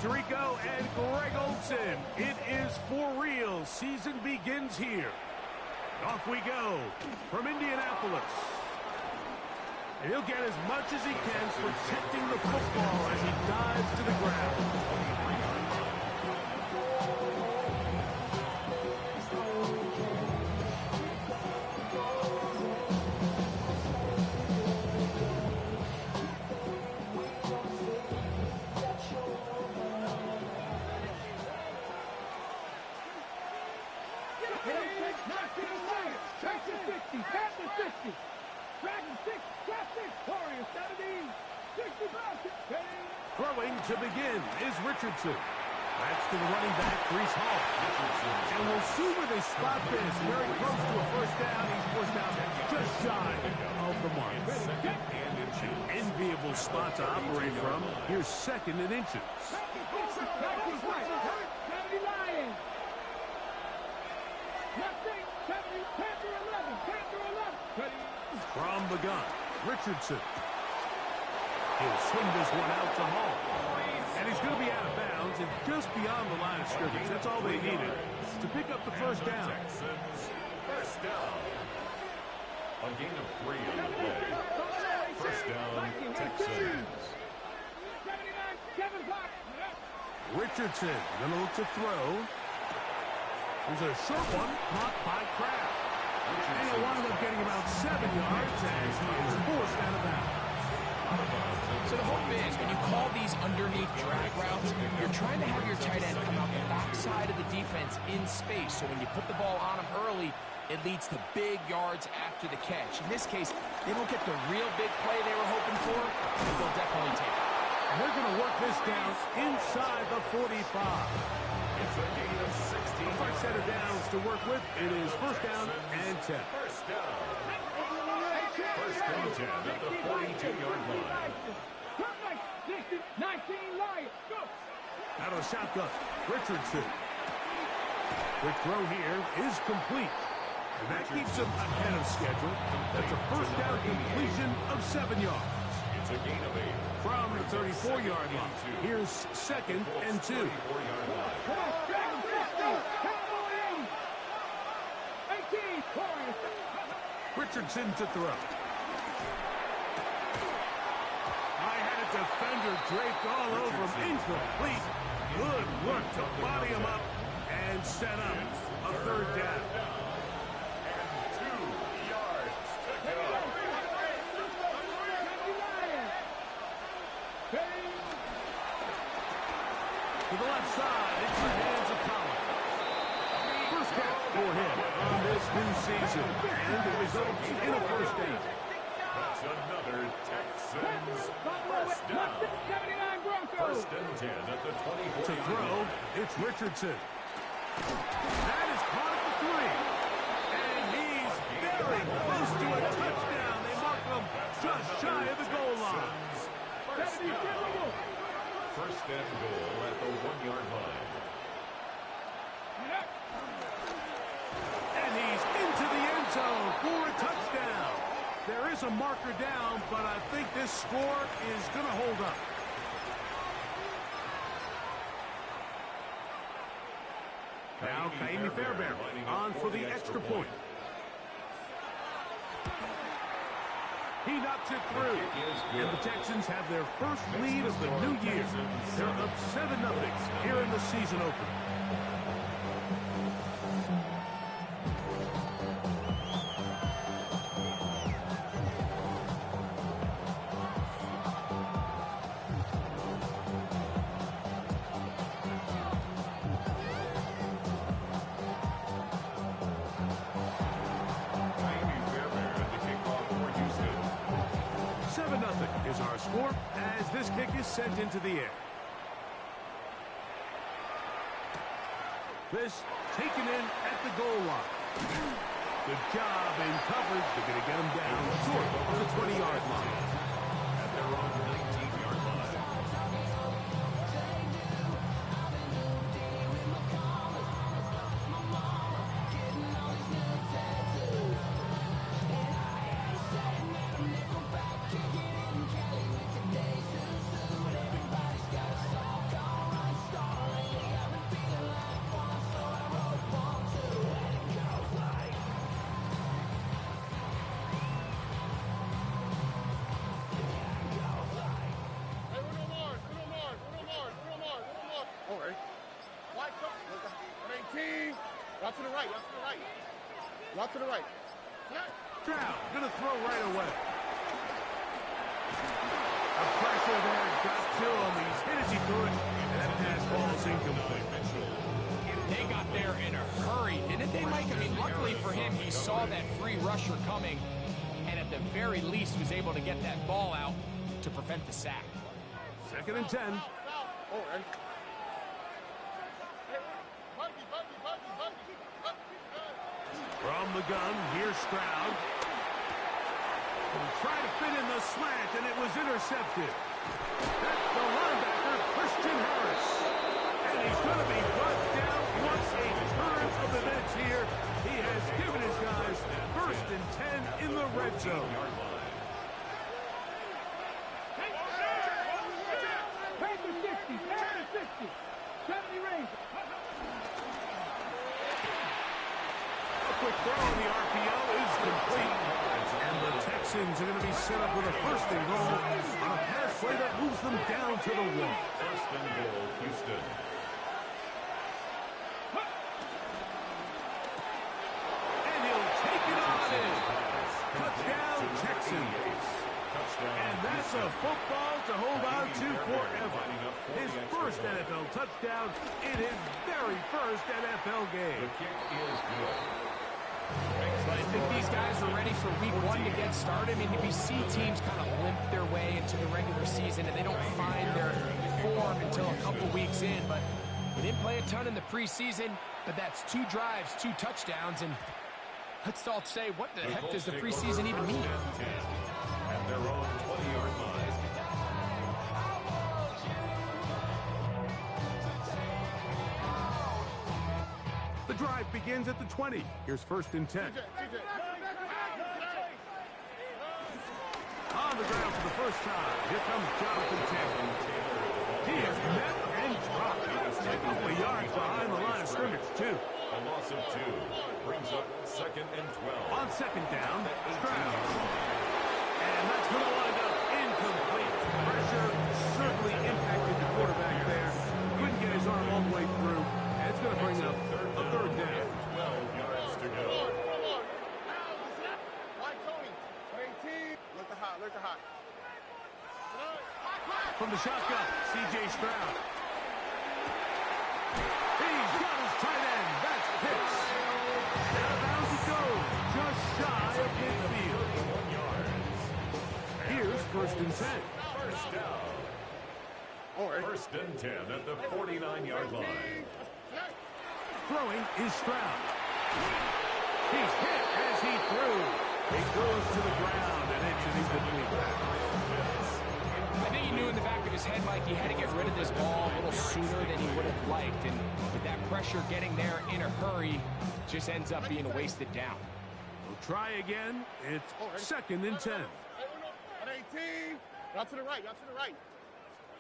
Tirico and Greg Olson. It is for real. Season begins here. Off we go from Indianapolis. And he'll get as much as he can protecting the football as he dives to the ground. Throwing to begin is Richardson. That's to the running back, Brees Hall. And we'll see where they spot this. Very close to a first down. He's forced out just shy of the mark. Enviable spot to operate from. Here's second and inches. From the gun, Richardson. He'll swing this one out to Hall. And he's going to be out of bounds and just beyond the line of scrimmage. That's all they needed to pick up the first down. First down. A gain of 3 on the play. First down, Texans. Richardson going to look to throw. There's a short one caught by Kraft. And he'll wind up getting about 7 yards as he is forced out of bounds. So the hope is, when you call these underneath drag routes, you're trying to have your tight end come out the backside of the defense in space. So when you put the ball on him early, it leads to big yards after the catch. In this case, they don't get the real big play they were hoping for, but they'll definitely take it. And they're going to work this down inside the 45. It's a gain of 16. The first set of downs to work with. It is first down and 10. First down. First and 10 at the 42-yard line. Out of the shotgun, Richardson. Quick throw here is complete. And that keeps him ahead of schedule. That's a first down completion of 7 yards. It's a gain of 8. From the 34-yard line. Here's second and 2. Richardson to throw. I had a defender draped all over him. Incomplete. Good work to body him up and set up a third down. And 2 yards to go. To the left side, it's the hands of Collins. First catch for him on this new season. And it results in a first down. That's another Texans first down. First and 10 at the 24. To throw, it's Richardson. That is caught at the 3. And he's very close to a touchdown. They mark him just shy of the goal line. First down. First and goal at the 1-yard line. And he's into the end zone for a touchdown. There is a marker down, but I think this score is going to hold up. Now, Kaimi Fairbairn on for the extra point. He knocks it through. And the Texans have their first lead of the new year. They're up 7-0 here in the season opener. Is our score as this kick is sent into the air. This taken in at the goal line. Good job in coverage. They're going to get him down short of the 20-yard line. At their own 19-yard line. to the right. Y'all to the right. Y'all to the right. Stroud gonna throw right away. The pressure there got to him. He's hit as he threw it, and that pass ball's incomplete. They got there in a hurry, didn't they, Mike? I mean, luckily for him, he saw that free rusher coming, and at the very least was able to get that ball out to prevent the sack. 2nd and 10. From the gun, here's Stroud. Trying to fit in the slant, and it was intercepted. That's the linebacker, Christian Harris. And he's going to be brought down once a turn of events here. He has given his guys 1st and 10 in the red zone. Quick throw on the RPO is complete. And the Texans are going to be set up with a 1st and goal on a pass play that moves them down to the 1. 1st and goal, Houston. And he'll take it on in. Touchdown, Texans. And that's a football to hold on to forever. His 1st NFL touchdown in his very 1st NFL game. The kick is good. But I think these guys are ready for week 1 to get started. I mean, we see teams kind of limp their way into the regular season, and they don't find their form until a couple weeks in. But we didn't play a ton in the preseason, but that's 2 drives, 2 touchdowns, and let's all say, what the heck does the preseason even mean? At their own 20-yard line. The drive begins at the 20. Here's 1st and 10. On the ground for the first time. Here comes Jonathan Taylor. He is met and dropped. A couple of yards behind the line of scrimmage, too. A loss of 2 brings up 2nd and 12. On 2nd down, Stroud. And that's going to wind up incomplete. Pressure certainly impacted the quarterback there. Couldn't get his arm all the way through. And it's going to bring up a 3rd down. 12 yards to go. Look the hot. From the shotgun, C.J. Stroud. He's got his tight end. That's Pitts. And out of bounds it goes, just shy of midfield. 1 yard. Here's 1st and 10. First down. 1st and 10 at the 49-yard line. Throwing is Stroud. He's hit as he threw. He goes to the ground, and it's an incomplete pass. I think he knew in the back of his head, Mike, he had to get rid of this ball a little sooner than he would have liked. And with that pressure getting there in a hurry, just ends up being a wasted down. We'll try again. It's 2nd and 10. At 18. Y'all to the right. Y'all to the right.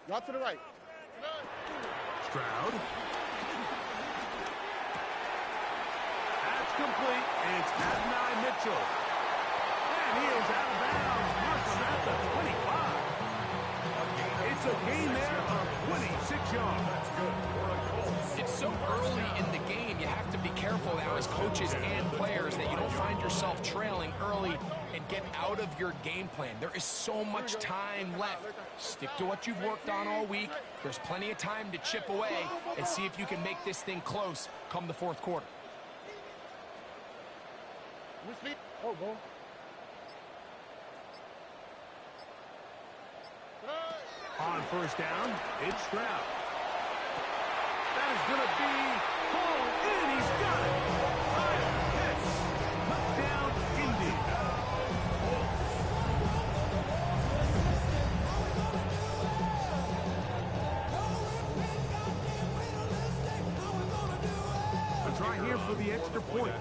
Y'all to the right. Stroud. That's complete. It's Adonai Mitchell. And he is out of bounds. Mark him at the 25. It's a gain there of 26 yards. That's good. It's so early in the game, you have to be careful now as coaches and players that you don't find yourself trailing early and get out of your game plan. There is so much time left. Stick to what you've worked on all week. There's plenty of time to chip away and see if you can make this thing close come the 4th quarter. On 1st down, it's Stroud. That is going to be pulled in. He's got it. Kyle Pitts. Touchdown, Indy. A try here for the extra point.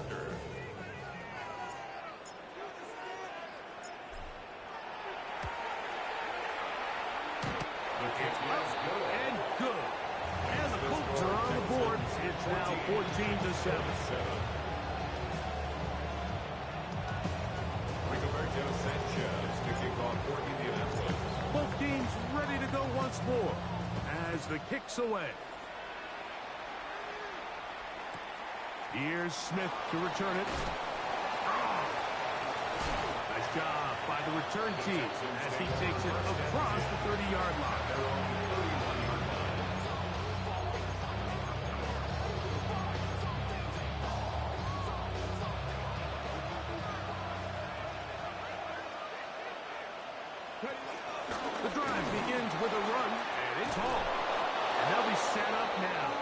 And good. And the Colts are on the board. It's now 14-7. Rigoberto Sanchez to kick off for Indianapolis. Both teams ready to go once more as the kick's away. Here's Smith to return it. Nice job by the return team as he takes it across the 30-yard line. The drive begins with a run, and it's Hall. And they'll be set up now.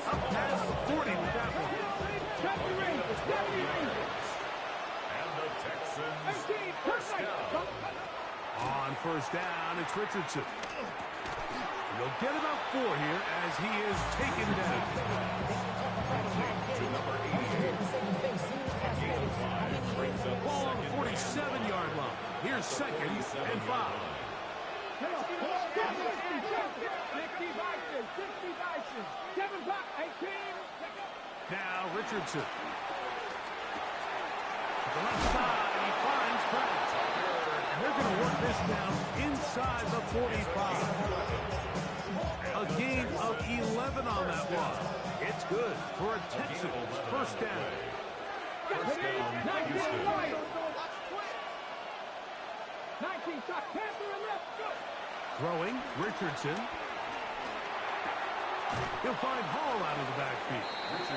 Up past the 40 with that one. And the Texans first down. On first down, it's Richardson. And they'll get about 4 here as he is taken down. To number 88. Ball on the 47-yard line. Here's second and 5. Now Richardson. To the left side, he finds Pratt. And they're going to work this down inside the 45. A gain of 11 on that one. It's good for a Texans first down. First down, Houston. Throwing, Richardson. He'll find Hall out of the backfield. And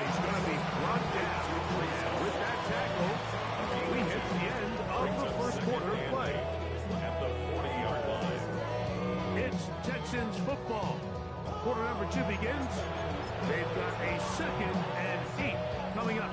he's going to be brought down. And with that tackle, we hit the end of the first quarter of play. At the 40-yard line. It's Texans football. Quarter number 2 begins. They've got a 2nd and 8 coming up.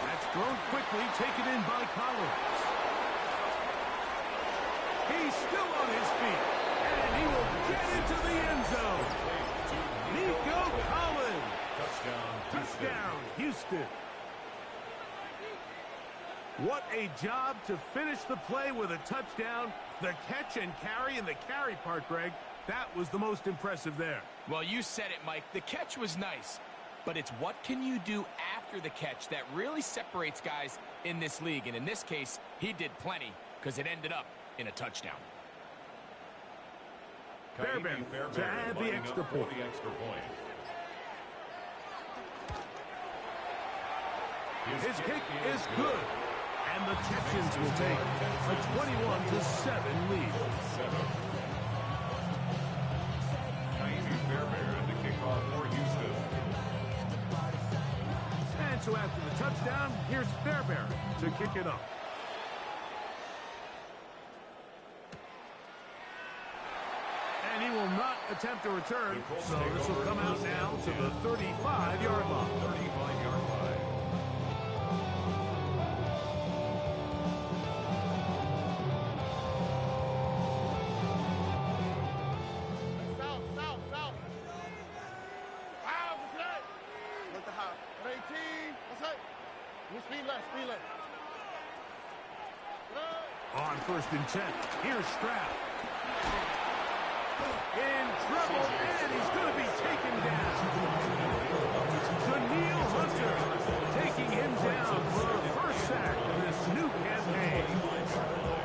That's thrown quickly, taken in by Collins. He's still on his feet, and he will get into the end zone. Nico Collins. Touchdown, Houston. What a job to finish the play with a touchdown. The catch and carry, and the carry part, Greg, that was the most impressive there. Well, you said it, Mike. The catch was nice, but it's what can you do after the catch that really separates guys in this league. And in this case, he did plenty because it ended up in a touchdown. Fairbairn to add the extra point. His kick is good. And the Texans will take a 21-7 lead. Fairbairn, the kickoff for Houston. And so after the touchdown, here's Fairbairn to kick it up. And he will not attempt a return, so this will come out now to the 35-yard line. 35-yard line. On first and 10, here's Stroud. In trouble, and he's going to be taken down. Daniil Hunter taking him down for the first sack of this new campaign.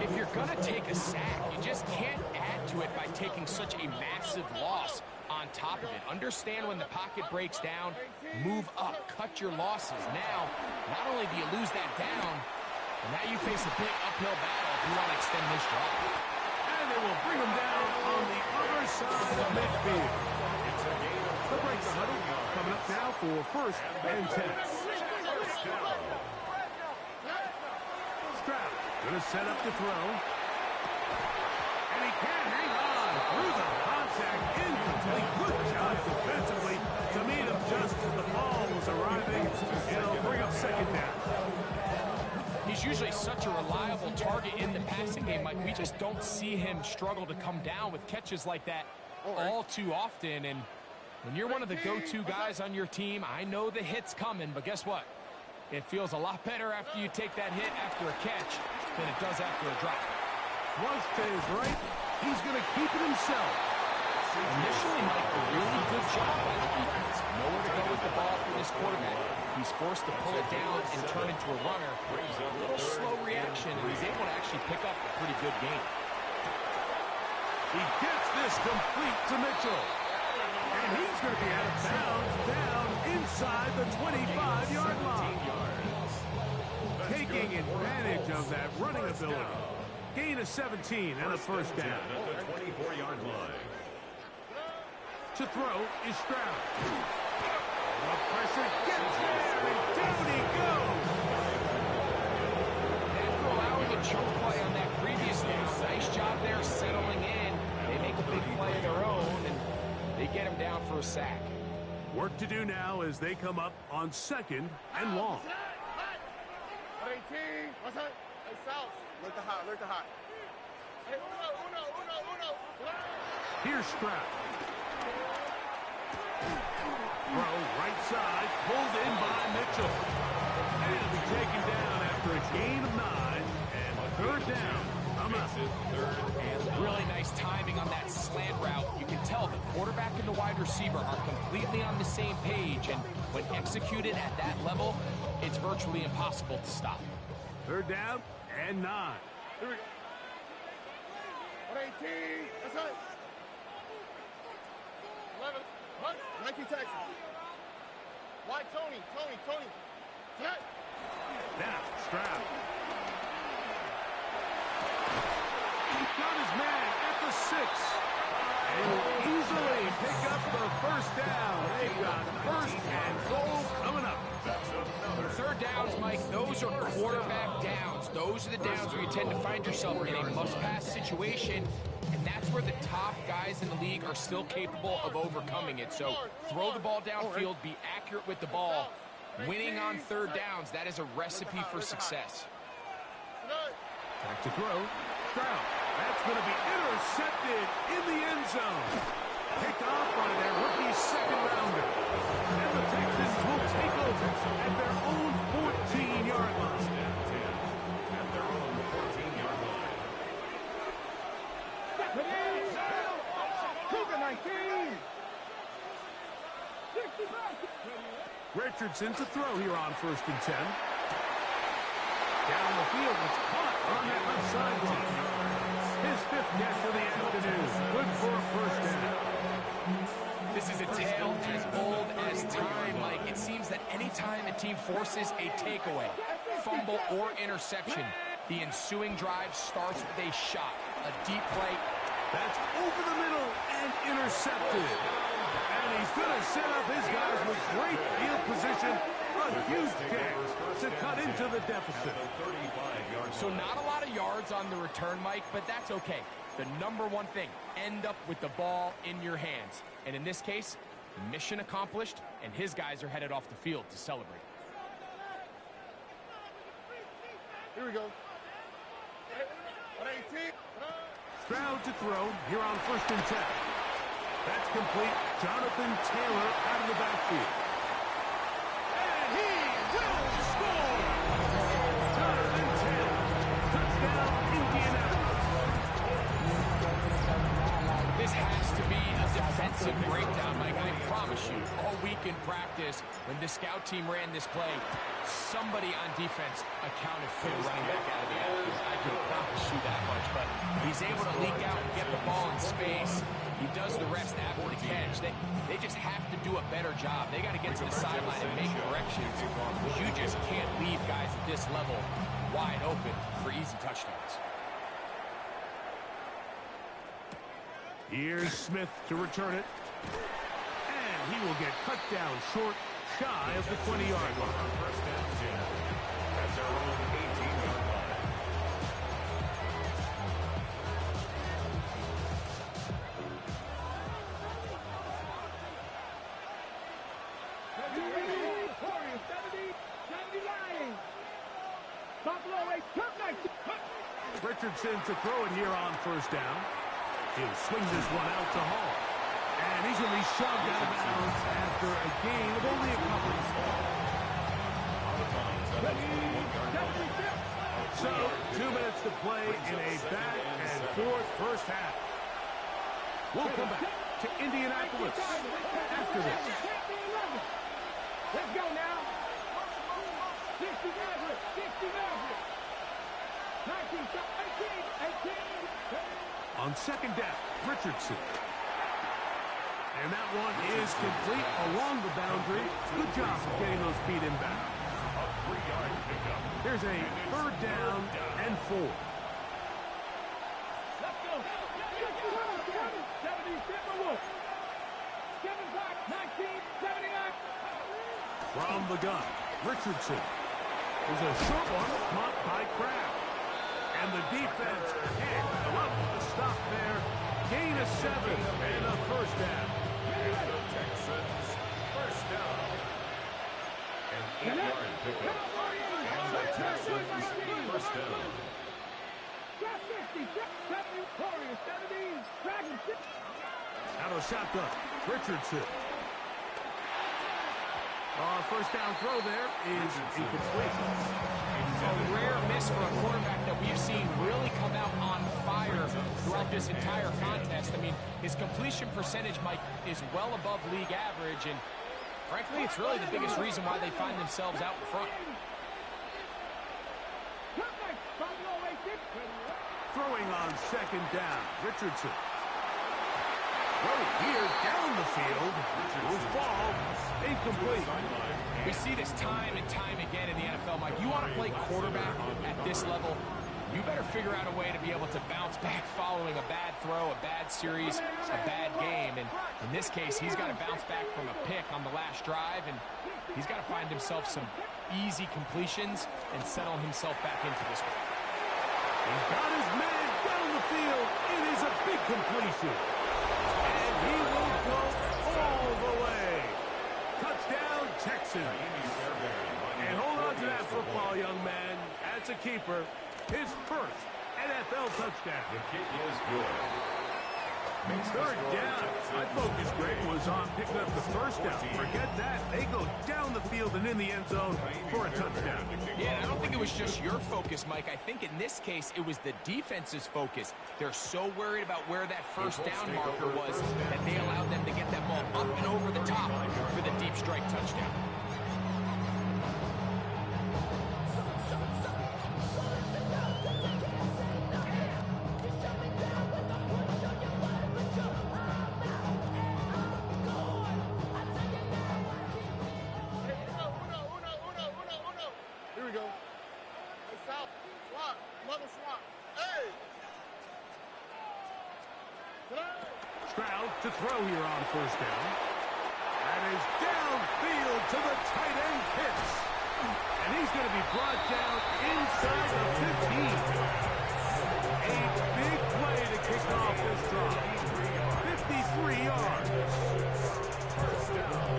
If you're going to take a sack, you just can't add to it by taking such a massive loss on top of it. Understand when the pocket breaks down, move up, cut your losses. Now, not only do you lose that down, but now you face a big uphill battle if you want to extend this drive. And they will bring him down on the other side of midfield. The break the huddle coming up now for first and 10. Stroud going to set up the throw. And he can't hang on through the contact. Incomplete. Good job defensively to meet him just as the ball was arriving. It'll bring up second down. He's usually such a reliable target in the passing game. Like, we just don't see him struggle to come down with catches like that all too often. And when you're one of the go-to guys on your team, I know the hit's coming, but guess what? It feels a lot better after you take that hit after a catch than it does after a drop. Flush to his right. He's going to keep it himself. Initially, Mike, a really good job by the defense. Nowhere to go with the ball for this quarterback. He's forced to pull it down and turn into a runner. A little slow reaction, and he's able to actually pick up a pretty good game. He gets this complete to Mitchell. And he's going to be out of bounds down inside the 25-yard line. Taking advantage of that running ability. Gain of 17 and a first down. At the 24-yard line. To throw is Stroud. The pressure gets there, and down he goes. After allowing a chunk play on that previous down, nice job there settling in. They make a big play of their own, and they get him down for a sack. Work to do now as they come up on 2nd and long. 18. What's that? Hey, South. Alert the hot, alert the hot. Hey, uno. Here's Stroud. Throw right side, pulled in by Mitchell. And it'll be taken down after a gain of 9 and 3rd down. Really nice timing on that slant route. You can tell the quarterback and the wide receiver are completely on the same page, and when executed at that level, it's virtually impossible to stop. 3rd down and 9. Here we go. 18. That's it. 11. 19 Texans. Why Tony? Tonight. Now, Stroud. He's got his man at the 6. And will easily pick up the first down. They've got 1st and goal coming up. 3rd downs, Mike, those are quarterback downs. Those are the downs where you tend to find yourself in a must-pass situation, and that's where the top guys in the league are still capable of overcoming it. So throw the ball downfield, be accurate with the ball. Winning on 3rd downs, that is a recipe for success. Back to throw. Stroud. That's going to be intercepted in the end zone. Picked off by their rookie 2nd-rounder. And the Texans will take over at their own 14-yard line. At their own 14-yard line. 19. Richardson to throw here on 1st and 10. Down the field, it's caught on that left sideline. His 5th catch of the afternoon. Good for a first down. This is a tale as old as time, Mike. It seems that anytime a team forces a takeaway, fumble, or interception, the ensuing drive starts with a shot, a deep play. That's over the middle and intercepted. And he's going to set up his guys with great field position. A huge chance to cut into the deficit. So not a lot of yards on the return, Mike, but that's okay. The number one thing, end up with the ball in your hands. And in this case, mission accomplished, and his guys are headed off the field to celebrate. Here we go. 18. Stroud to throw here on 1st and 10. That's complete. Jonathan Taylor out of the backfield. And he will score! Jonathan Taylor. Touchdown, Indianapolis. This has to be a defensive breakdown, Mike. I promise you, all week in practice, when the scout team ran this play, somebody on defense accounted for the running back out of the backfield. I can promise you that much, but he's able to leak out and get the ball in space. He does the rest after the catch. They just have to do a better job. They got to get to the sideline and make corrections, because you just can't leave guys at this level wide open for easy touchdowns. Here's Smith to return it. And he will get cut down short, shy of the 20-yard line. First down, Jim. At their own 18-yard line. Richardson to throw it here on 1st down. He'll swing this one out to Hall. And he's going to be shoved out of bounds after a gain of only a couple. So, 2 minutes to play in a back-and-forth first half. We'll come back. to Indianapolis after this. Let's go now. 60 Maverick, 60 Maverick. 19, 18. On second down, Richardson. And that one is complete along the boundary. Good job of getting those feet in back. A 3-yard pickup. Here's a third down and 4. Let's go. 77 7 back, 1979. From the gun, Richardson. There's a short one caught by Kraft. And the defense can't come up with a stop there. Gain of 7 and a first down. And the Texans first down. An 8-yard pickup. And the Texans first down. Out of the shotgun, Richardson. First down throw there is incomplete. A rare miss for a quarterback that we've seen really come out on fire throughout this entire contest. I mean, his completion percentage, Mike, is well above league average, and frankly, it's really the biggest reason why they find themselves out in front. Throwing on second down, Richardson. Throw here down the field. Will fall. Incomplete. We see this time and time again in the NFL, Mike. You want to play quarterback at this level, you better figure out a way to be able to bounce back following a bad throw, a bad series, a bad game. And in this case, he's got to bounce back from a pick on the last drive, and he's got to find himself some easy completions and settle himself back into this one. He's got his man down the field. It is a big completion. And he will go all the way. Touchdown, Texans. And hold on to that football, young man. That's a keeper. His first NFL touchdown. The kick is good. Third down. My focus, Greg, was on picking up the first down. Forget that. They go down the field and in the end zone for a touchdown. Yeah, and I don't think it was just your focus, Mike. I think in this case, it was the defense's focus. They're so worried about where that first down marker was that they allowed them to get that ball up and over the top for the deep strike touchdown. Here we go. Hey, South. Swap. Mother swap. Hey! Stroud to throw here on first down. That is downfield to the tight end Pitts. And he's going to be brought down inside the 15. A big play to kick off this drive. 53 yards. First down.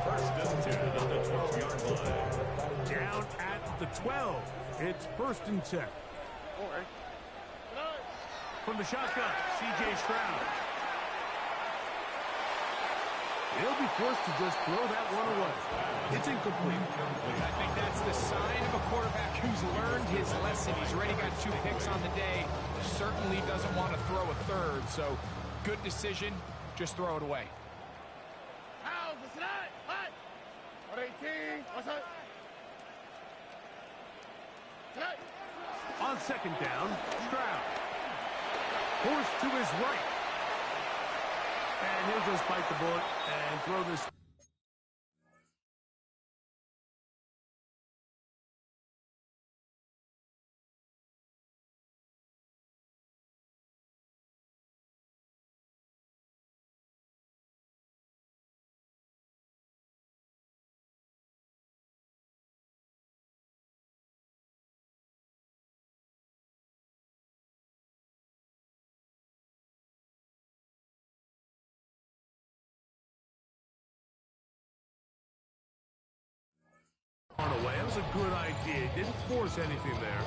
First and 10 on the 12-yard line. Down at the 12. It's first and 10. From the shotgun, C.J. Stroud. He'll be forced to just throw that one away. It's incomplete. I think that's the sign of a quarterback who's learned his lesson. He's already got 2 picks on the day. Certainly doesn't want to throw a third, so good decision. Just throw it away. How's the slide? Hot. 18. What's up? Hey. On second down, Stroud. Forced to his right. And he'll just bite the bullet and throw this. Away. That was a good idea. Didn't force anything there.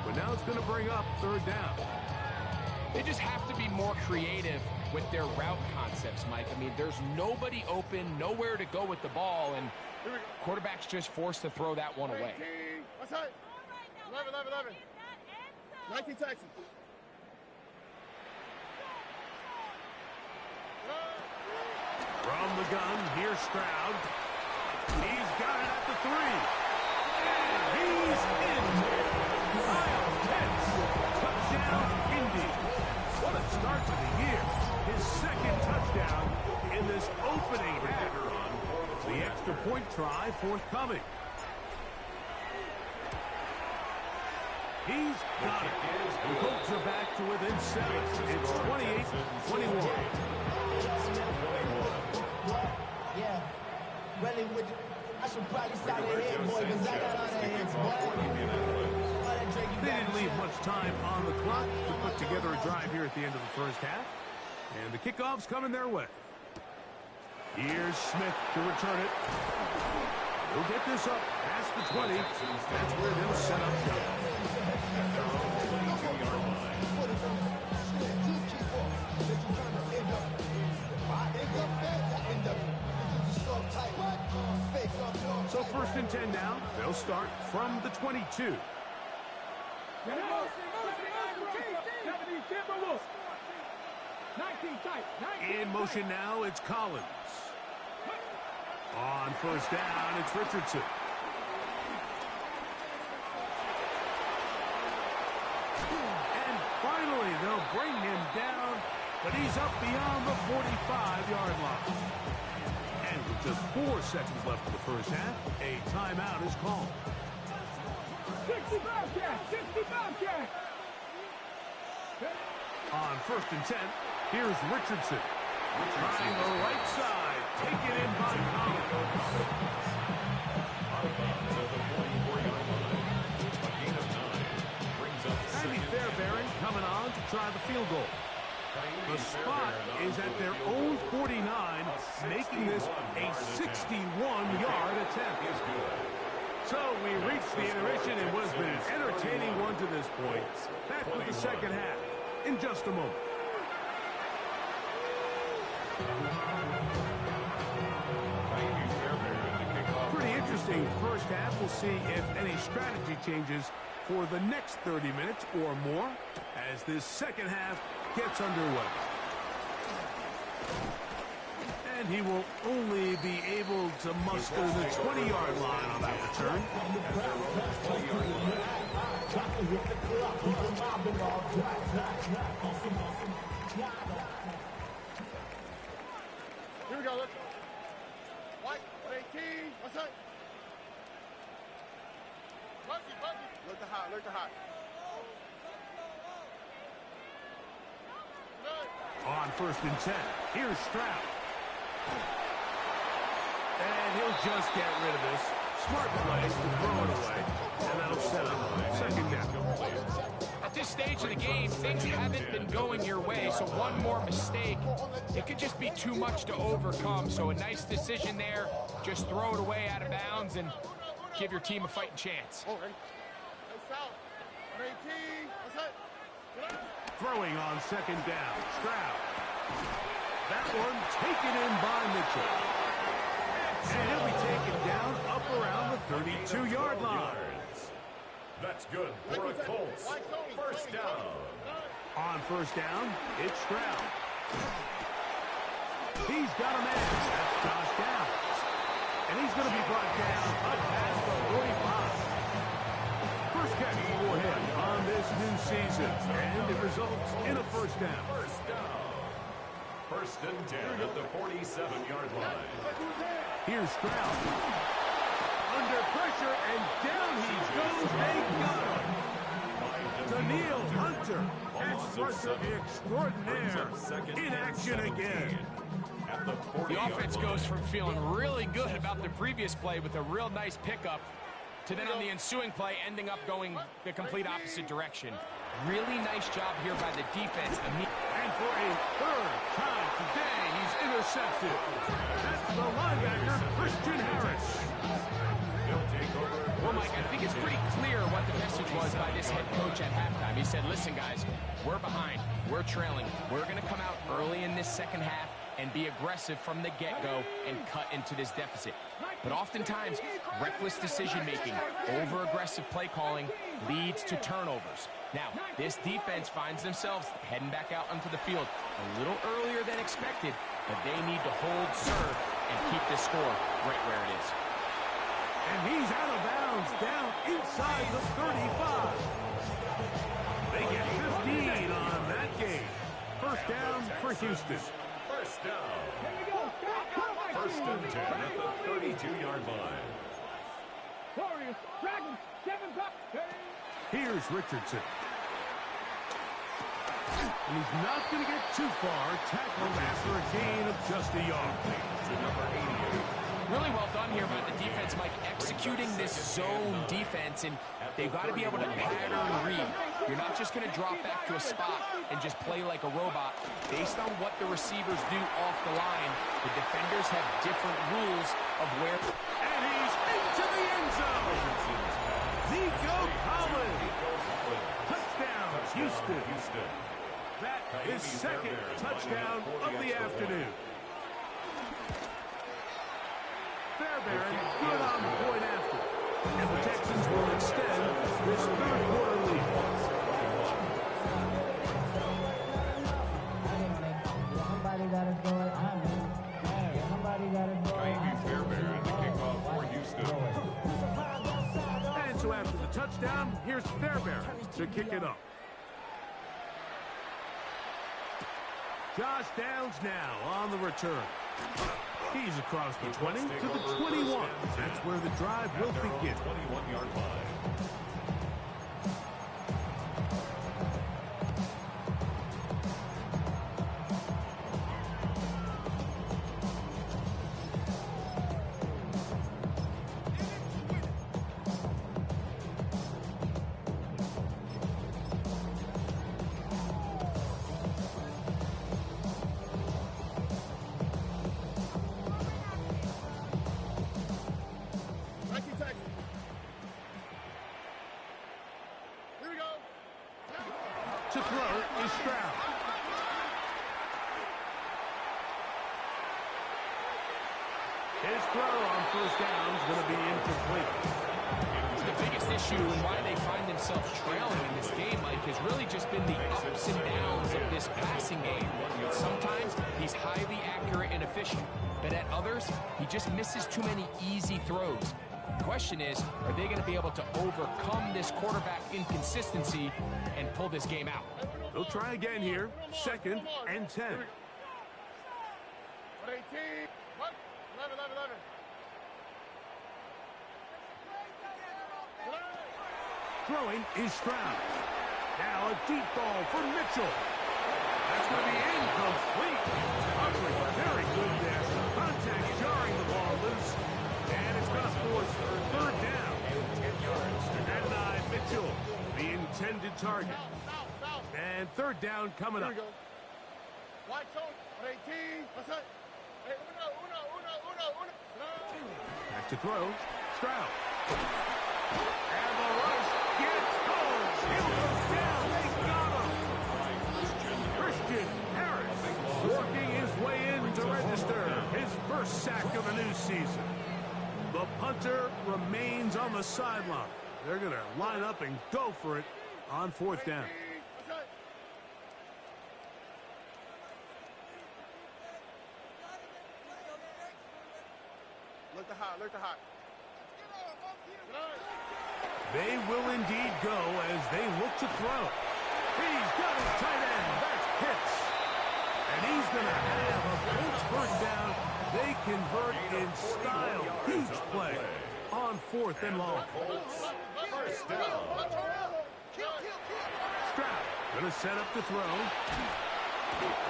But now it's going to bring up third down. They just have to be more creative with their route concepts, Mike. I mean, there's nobody open, nowhere to go with the ball, and quarterback's just forced to throw that one away. What's up? 11. 19 Texans. gun. Here's Stroud. He's got it at the 3. And he's in. Kyle Pitts. Touchdown, Indy. What a start to the year. His second touchdown in this opening half. The extra point try forthcoming. He's got it. The Colts are back to within 7. It's 28-21. Yeah. Really, I should probably start it here, boy, because I got all the hits, boy. They didn't leave much time on the clock to put together a drive here at the end of the first half. And the kickoff's coming their way. Here's Smith to return it. He'll get this up past the 20. That's where they'll set up shop. So 1st and 10 now. They'll start from the 22. In motion now, it's Collins. On 1st down, it's Richardson. And finally, they'll bring him down, but he's up beyond the 45-yard line. And with just 4 seconds left in the first half, a timeout is called. 65 catch. On 1st and 10, here's Richardson. Trying the right side, taken in by Collins. Andy Fairbairn coming on to try the field goal. The spot is at their own 49, making this a 61-yard attempt. So we reached the intermission in what has been an entertaining one to this point. Back with the second half in just a moment. Pretty interesting first half. We'll see if any strategy changes for the next 30 minutes or more as this second half gets underway. And he will only be able to muster the 20-yard line on that return. Here we go. Let's go. White, 18. What's up? Buggy. Look to high. On 1st and 10, here's Stroud. And he'll just get rid of this. Smart play to throw it away. And that'll set up second down. At this stage of the game, things haven't been going your way, so one more mistake, it could just be too much to overcome. So a nice decision there. Just throw it away out of bounds and give your team a fighting chance. Oh, ready? Hey, south. 18. What's up? Throwing on second down. Stroud. That one taken in by Mitchell. And he'll be taken down up around the 32-yard line. That's good for a Colts. 1st down. On 1st down, it's Stroud. He's got a man. That's Josh Downs. And he's going to be brought down up past the 45. First catch for him on this new season. And it results in a 1st down. 1st and 10 at the 47-yard line. Here's Stroud. Under pressure, and down he goes. They got him. Daniil Hunter, pass rusher extraordinaire, in action again. The offense goes from feeling really good about the previous play with a real nice pickup to then on the ensuing play ending up going the complete opposite direction. Really nice job here by the defense. And for a 3rd time today, he's intercepted. That's the linebacker, Christian Harris. Well, Mike, I think it's pretty clear what the message was by this head coach at halftime. He said, listen, guys, we're behind. We're trailing. We're going to come out early in this second half and be aggressive from the get-go and cut into this deficit. But oftentimes, reckless decision-making, over-aggressive play calling leads to turnovers. Now, this defense finds themselves heading back out onto the field a little earlier than expected, but they need to hold serve and keep this score right where it is. And he's out of bounds, down inside the 35. They get 15 on that game. First down for Houston. First down. First and 10 at the 32-yard line. Warriors, Dragons, 7 back. Here's Richardson. And he's not going to get too far. Tackled after a gain of just a yard. To number 88. Really well done here by the defense, Mike, executing this zone defense, and they've got to be able to pattern read. You're not just going to drop back to a spot and just play like a robot. Based on what the receivers do off the line, the defenders have different rules of where... And he's into the end zone. Nico Collins. Touchdown, Houston. That is second touchdown of the afternoon. Fairbairn good on the point after. And the Texans will extend this third quarter lead. Somebody got to throw it. Somebody got to throw it. Fairbairn, the kickoff for Houston. And so after the touchdown, here's Fairbairn to kick it up. Josh Downs now on the return. He's across the 20 to the 21. That's where the drive will begin. 21-yard line. To throw is Stroud. His throw on first down is going to be incomplete. The biggest issue and why they find themselves trailing in this game, Mike, has really just been the ups and downs of this passing game. Sometimes he's highly accurate and efficient, but at others, he just misses too many easy throws. The question is, are they going to be able to overcome this quarterback inconsistency and pull this game out? They'll try again here. Second and 10. 18. What? 11. Throwing is Stroud. Now a deep ball for Mitchell. That's going to be incomplete. Coverage very good there. Contact jarring the ball loose. And it's going to force third down. 10 yards to go. And Mitchell, the intended target. And third down coming up. Here we go. White zone, 18. What's that? Hey, uno. Back to throw. Stroud. And the rush gets home. Hill goes down. They got him. Christian Harris working his way in to register his first sack of the new season. The punter remains on the sideline. They're going to line up and go for it on fourth down. Look the hot. They will indeed go as they look to throw. He's got his tight end. That's Pitts. And he's going to have a Colts first down. They convert in style. Huge play on fourth and long. First down. Stroud going to set up the throw.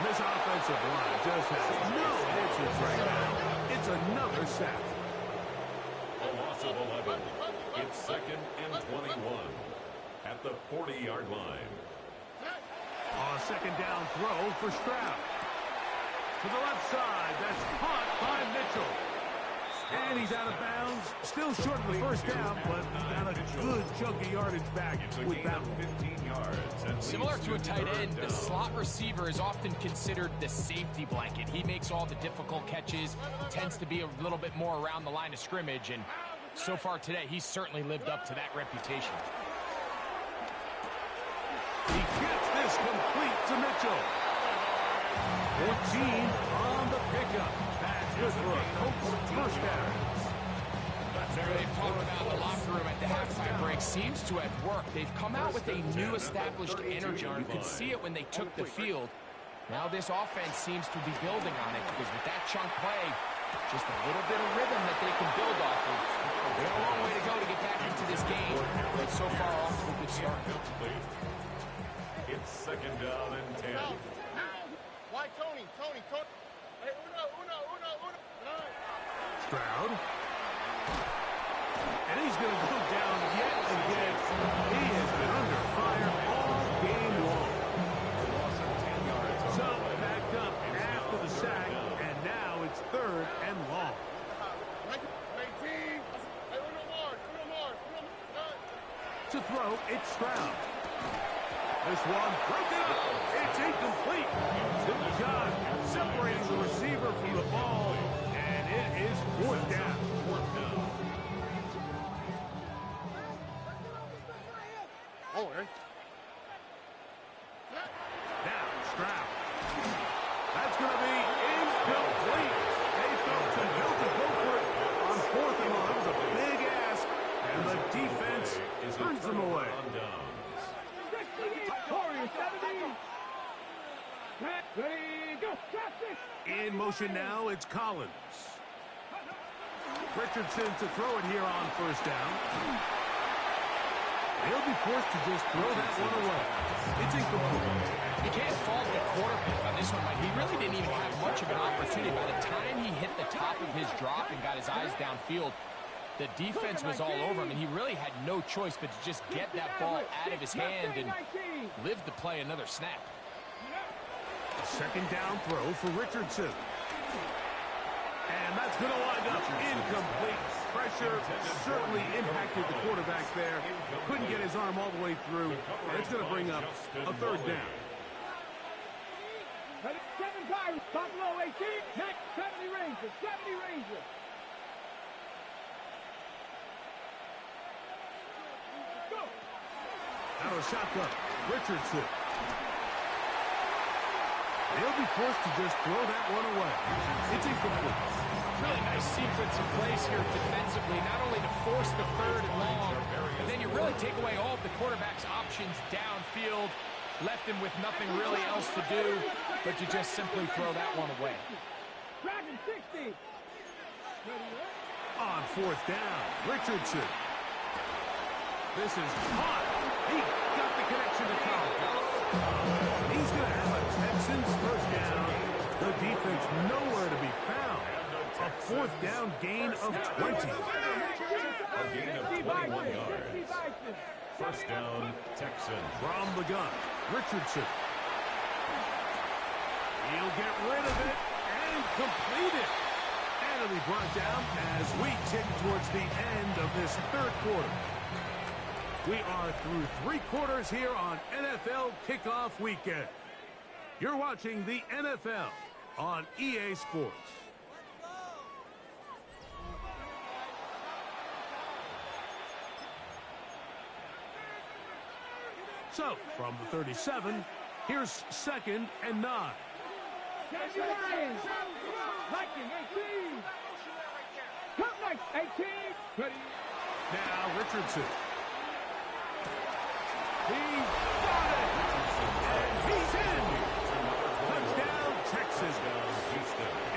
This offensive line just has no answers right now. It's another sack. A loss of 11. It's second and 21 at the 40-yard line. On a second down throw for Stroud. To the left side, that's caught by Mitchell. And he's out of bounds. Still short of the first down, but he got a good chunk of yardage back with that one. 15 yards. Similar to a tight end, the slot receiver is often considered the safety blanket. He makes all the difficult catches, tends to be a little bit more around the line of scrimmage, and so far today, he's certainly lived up to that reputation. He gets this complete to Mitchell. 14 on the pickup. That's good for a Colts first down. They've talked about the locker room at the halftime break. Seems to have worked. They've come out with a new established energy. You could see it when they took the field. Now this offense seems to be building on it because with that chunk play, just a little bit of rhythm that they can build off of. They have a long way to go to get back into this game, but so far off to a good start. It's second down and 10. Why Tony? Hey, uno. Stroud. And he's going to go down yet again. He has been under fire all game long. So backed up after the sack, and now it's third and long. To throw, it's Stroud. This one broken up. It's incomplete. Good job separating the receiver from the ball, and it is fourth down. Now, Stroud. That's going to be incomplete. They felt compelled to go for it on fourth and long. That was a big ask, and the defense turns them away. In motion now, it's Collins. Richardson to throw it here on first down. He'll be forced to just throw that one away. It's incomplete. You can't fault the quarterback on this one, Mike. He really didn't even have much of an opportunity. By the time he hit the top of his drop and got his eyes downfield, the defense was all over him, and he really had no choice but to just get that ball out of his hand and live to play another snap. A second down throw for Richardson. And that's going to wind up incomplete. Pressure certainly impacted the quarterback there. Couldn't get his arm all the way through. And it's going to bring up a third down. 7-5, Buffalo 18, next 70 Rangers, 70 Rangers. Go. Out of shotgun, Richardson. He'll be forced to just throw that one away. It's incomplete. Really nice sequence of plays here defensively, not only to force the third and long, but then you really take away all of the quarterback's options downfield, left him with nothing really else to do, but to just simply throw that one away. Dragon 60. On fourth down, Richardson. This is hot. He got the connection to Collins. He's going to have a Texans first down. The defense nowhere to be found. A fourth down gain of 20. A gain of 21 yards. First down, Texans. From the gun, Richardson. He'll get rid of it and complete it. And it'll be brought down as we tick towards the end of this third quarter. We are through 3 quarters here on NFL Kickoff Weekend. You're watching the NFL on EA Sports. So, from the 37, here's second and 9. Jesse Ryan, Viking 18. Come next, 18. Ready. Now Richardson. He's got it! And he's in! Touchdown, Texas.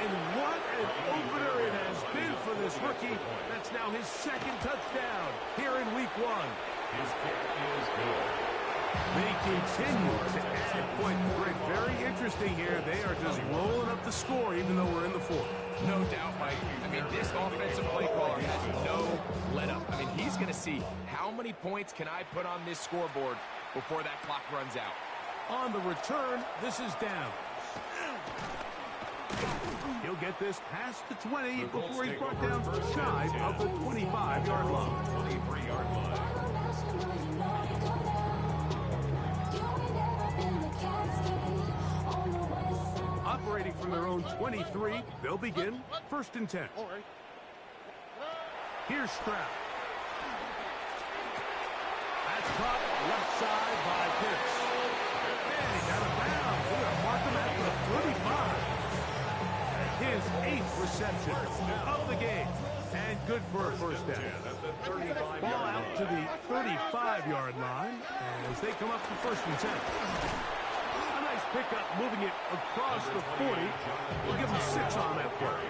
And what an opener it has been for this rookie. That's now his second touchdown here in week 1. His kick is good. They continue to add points. Greg, very interesting here. They are just rolling up the score even though we're in the 4th. No doubt, Mike. I mean, this offensive play caller has no let-up. I mean, he's going to see how many points can I put on this scoreboard before that clock runs out. On the return, this is down. He'll get this past the 20 before he's brought down shy of the 25-yard line. 23-yard line. Operating from their own 23, they'll begin first and 10. Here's Stroud. That's caught left side by Pitts. And he's out of bounds. We're going to mark him at the 35. His 8th reception of the game. And good for a first down. Ball out to the 35-yard line as they come up to 1st and 10. A nice pickup moving it across the 40. We'll give them 6 on that play.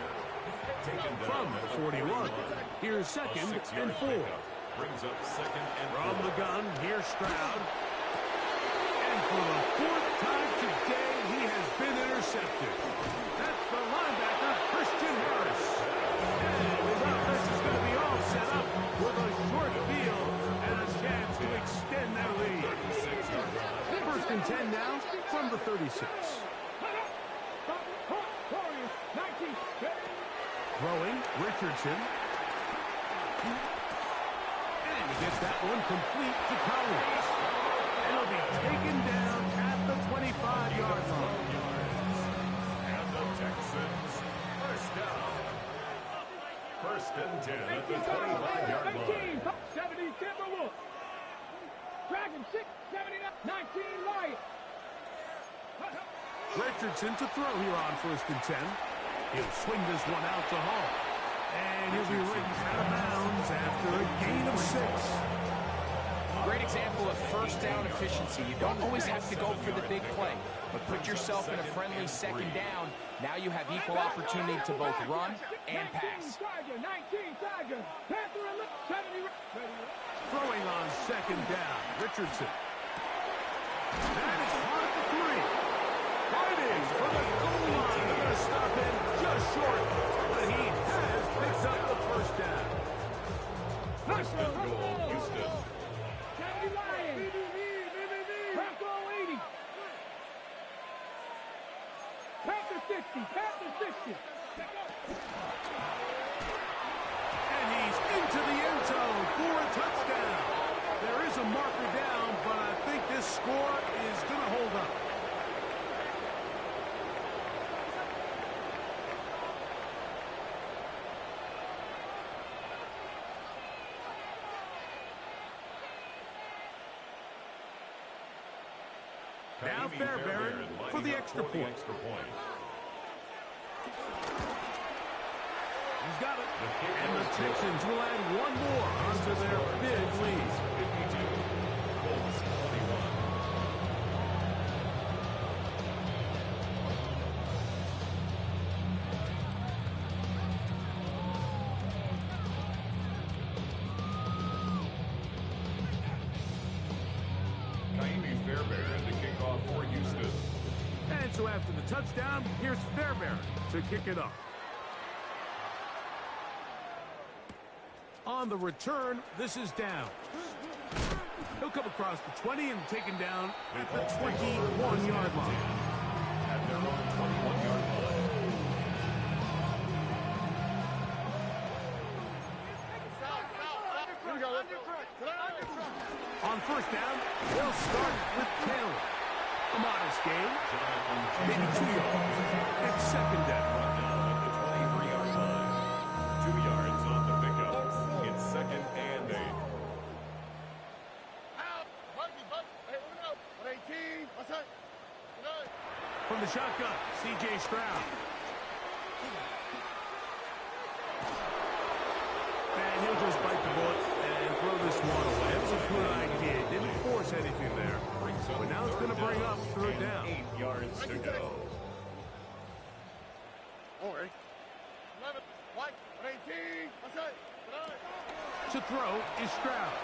From the 41, here's 2nd and 4. From the gun, here's Stroud. And for the 4th time today, he has been intercepted. That's the linebacker, Christian Harris. And his offense is going to be all set up with a short field and a chance to extend their lead. 1st and 10 now from the 36. Throwing, Richardson. And he gets that one complete to Collins. And he'll be taken down at the 25-yard line. And the Texans, first down. 1st and 10 at the 25-yard line. 70 Timberwolves. Dragon 6, 79, 19 Lions. Richardson to throw here on 1st and 10. He'll swing this one out to Hall. And he'll be ridden out of bounds after a gain of 6. Great example of first down efficiency. You don't always have to go for the big play, but put yourself in a friendly 2nd down. Now you have equal opportunity to both run and pass. Throwing on 2nd down, Richardson. That is hard to 3. Right in for the goal line. They're going to stop him just short, but he has picked up the 1st down. 1st and goal, Houston. 70 Lions. Bronco 80. Panther 60. Panther 60. And he's into the end zone for a touchdown. There is a marker down, but I think this score is going to hold up. Now Fairbairn for the extra point. He's got it. And the Texans will add one more onto their big lead. 52, Colts 21. Fairbairn to kick off for Houston. And so after the touchdown, here's Fairbairn to kick it off. On the return, this is down. He'll come across the 20 and taken down at the 21-yard line. At their own 21-yard line. On 1st down, they'll start with Taylor. A modest gain, maybe 2 yards. It's 2nd down. At the 23-yard line. 2 yards on the pickup. It's 2nd and 8. From the shotgun, C.J. Stroud. And he'll just bite the bullet and throw this one away. It was a good idea. Didn't force anything there. But now it's going to bring up 3rd down. 8 yards to go. To throw is Stroud.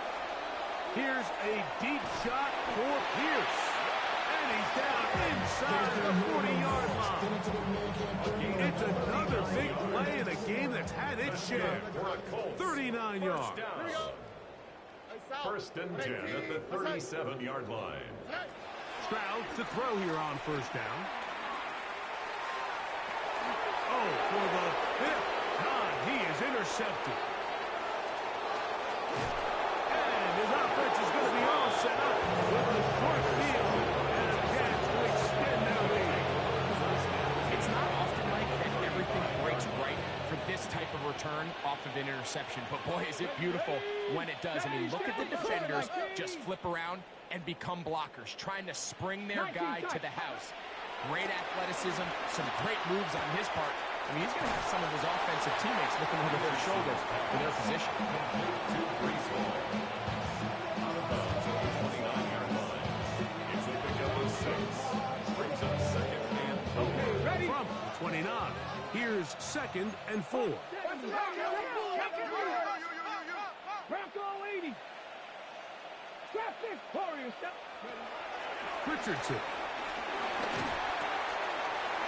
Here's a deep shot for Pierce. And he's down inside the 40-yard line. It's another big play in a game that's had its share. 39 yards. 1st and 10 at the 37-yard line. Stroud to throw here on 1st down. Oh, for the 5th time, he is intercepted. And his offense is going to be all set up with a short field and a chance to extend their lead. It's not often, Mike, that everything breaks right for this type of return off of an interception. But, boy, is it beautiful when it does. I mean, look at the defenders just flip around and become blockers, trying to spring their guy to the house. Great athleticism, some great moves on his part. I mean, he's going to have some of his offensive teammates looking over their shoulders for their position. To Breesball. Out of bounds at the 29-yard line. It's a pickup of 6. Brings up second and 4. Okay, ready? From the 29. Here's second and 4. Bronco 80. Stop this, Warriors. Richardson.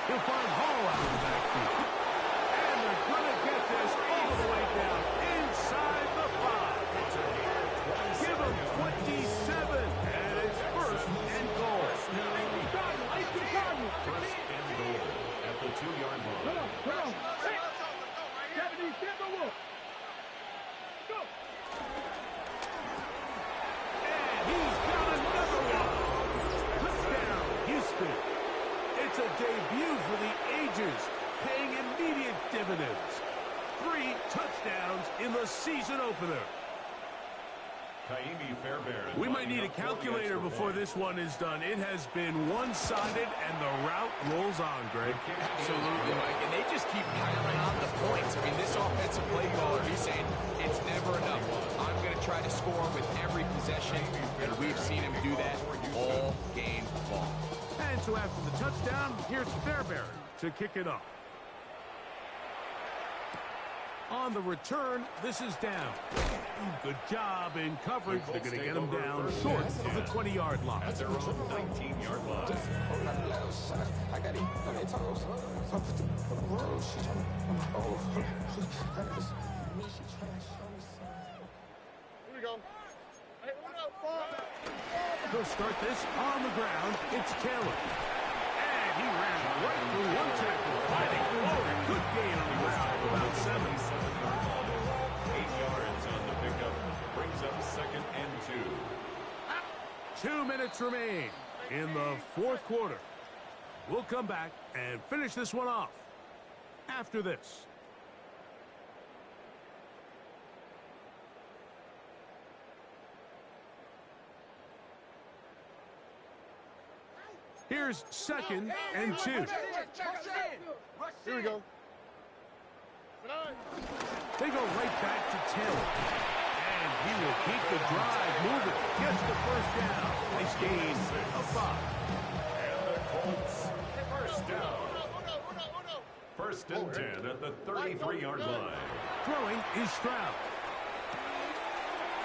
He'll find Hall out of the backfield. And they're going to get this all the way down inside the 5. Give him 27. And it's first and goal. First and goal at the 2-yard line. Come on. Hey. 70, get the wolf. Go. And he's got another one. Touchdown, Houston. It's a debut for the ages, paying immediate dividends. 3 touchdowns in the season opener. We might need a calculator before this one is done. It has been one-sided, and the route rolls on, Greg. Absolutely, Mike. And they just keep piling on the points. I mean, this offensive play caller, he's saying it's never enough. I'm going to try to score with every possession, and we've seen him do that all game long. And so after the touchdown, here's Fairbairn to kick it off. On the return, this is down. Good job in coverage. They're going to get him down short of the 20-yard line. At their own 19-yard line. Here we go. Hey, They'll start this on the ground. It's Taylor. And he ran right through one tackle, fighting forward. Good gain on the ground, about 7. 8 yards on the pickup. Brings up second and 2. 2 minutes remain in the fourth quarter. We'll come back and finish this one off after this. Here's second and 2. Here we go. They go right back to Taylor. And he will keep the drive moving. Gets the first down. Nice gain of 5. And the Colts, first down. First and 10 at the 33-yard line. Throwing is Stroud.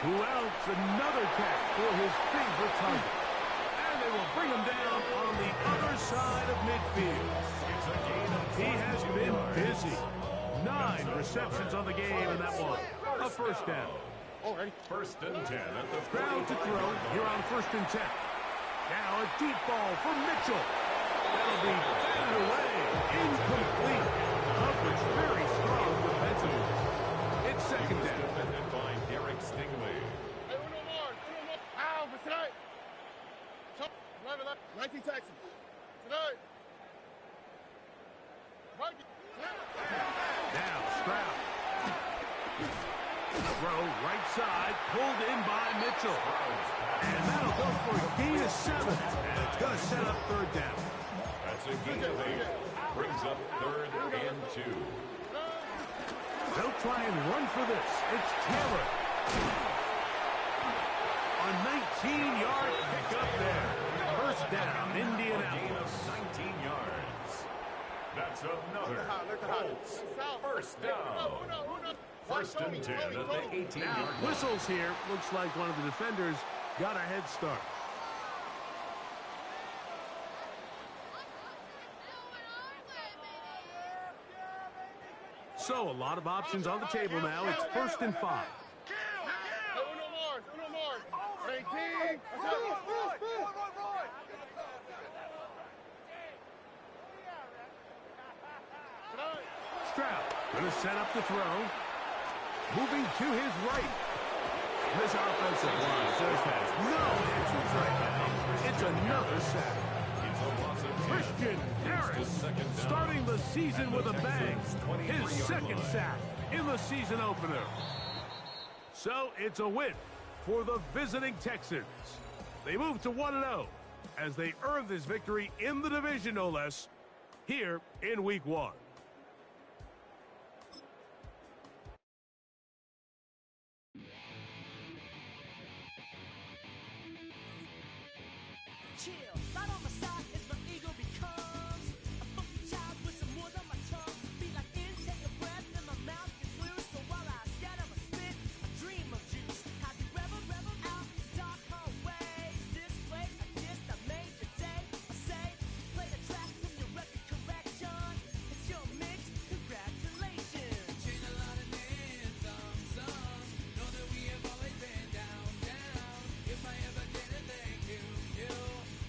Who else? Another catch for his favorite target. And they will bring him down on the other side of midfield. It's a gain of 5 He has been yards. busy. 9 receptions on the game, and that one a first down. Already. First and 10 at the Stroud to throw here on first and 10. Now a deep ball for Mitchell. That'll be batted away. Incomplete. Coverage very strong defensively. It's second down. defended by Derek Stingley. Hey, uno more. Ow, for tonight. 19 Texans. Tonight. Now Stroud. Throw right side, pulled in by Mitchell. And that'll go for a gain of 7. And it's going to set up third down. That's a gain of 8. Brings up third and 2. They'll try and run for this. It's Taylor. A 19-yard pickup there. First down, A gain Indianapolis. of 19 yards. That's another Colts. First down. First and 10 at the 18-yard Now, line. whistles here. Looks like one of the defenders got a head start. So, a lot of options on the table now. It's first and 5. Uno more. 18. Stroud going to set up the throw. Moving to his right. This offensive line just has no answers right now. It's another sack. It's a loss of 10. Christian Harris Second down. starting the season with a bang. His 23-yard second line. sack in the season opener. So it's a win for the visiting Texans. They move to 1-0 as they earn this victory in the division, no less, here in Week 1. Chill, right on my side is my ego becomes a funky child with some words on my tongue. Be like in, take a breath, and my mouth gets loose. So while I scatter my spit, I dream of juice. How you rebel out the dark hallway. This place I kissed, I made the day. I say, play the track from your record correction. It's your mix, congratulations. Chain a lot of names, some know that we have always been down. If I ever did a thank you,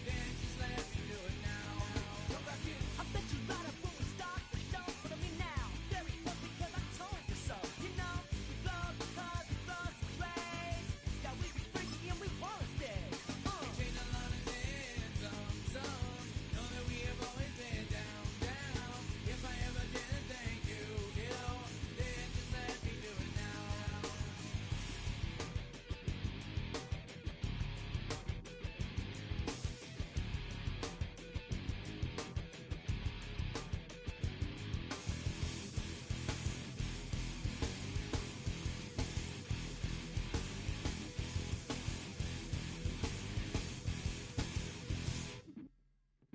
then just let me do it now. Come back in. I bet you light up when we start the show. But I mean now, very close because I told you so. You know, we blow because we blow some plays. Yeah, we be freaky and we wanna stay. Chain a lot of names, some know that we have always been down. If I ever did a thank you, then just let me do it now.